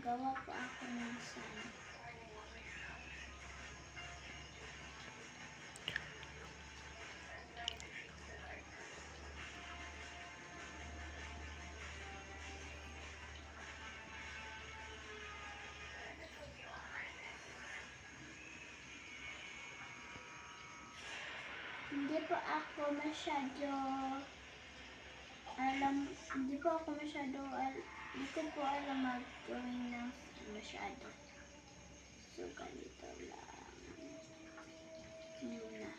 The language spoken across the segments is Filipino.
Nagawa po ako ng sun. Hindi po ako masyado mag-drawing ng masyado. So, ganito lang. Muna.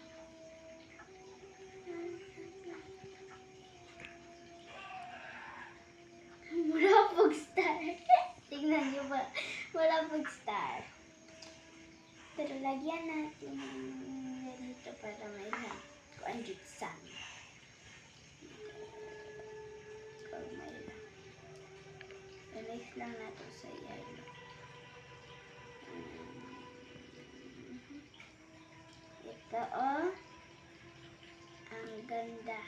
Wala pong star. Tignan niyo ba? Wala pong star. Pero lagyan natin dito para may lang. Kuan dito sa amin. Ilagay lang natin sa yellow. Ito ang ganda.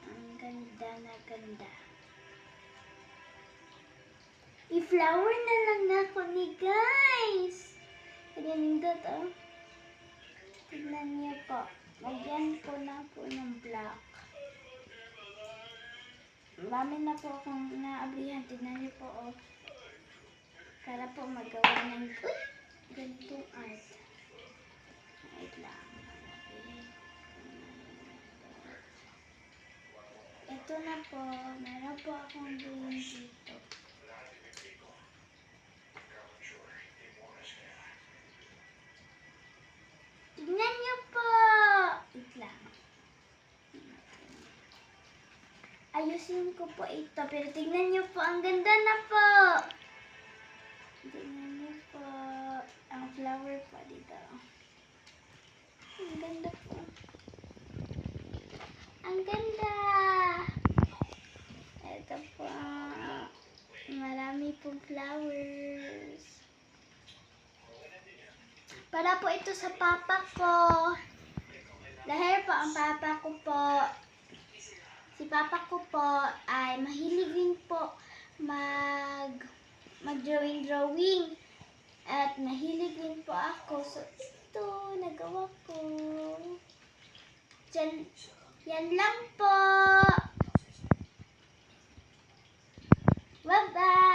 Ang ganda na ganda. I-flower na lang ako ni guys. Ganyan ito. Tignan niyo po. Lagyan ko na po ng black. Marami na po akong naablihan. Tignan niyo po para po magawa ng ganitong art. Wait lang. Ito na po. Meron po akong green dito. Tignan niyo po. Wait lang. Ayusin ko po ito. Pero tignan niyo po. Ang ganda na po. Tignan niyo po. Ang flower po dito. Ang ganda po. Ang ganda. Ito po. Marami pong flowers. Para po ito sa papa ko. Dahil po ang papa ko po, si papa ko po ay mahilig din po mag-drawing. At mahilig din po ako. So ito, nagawa ko. Yan lang po. Bye-bye.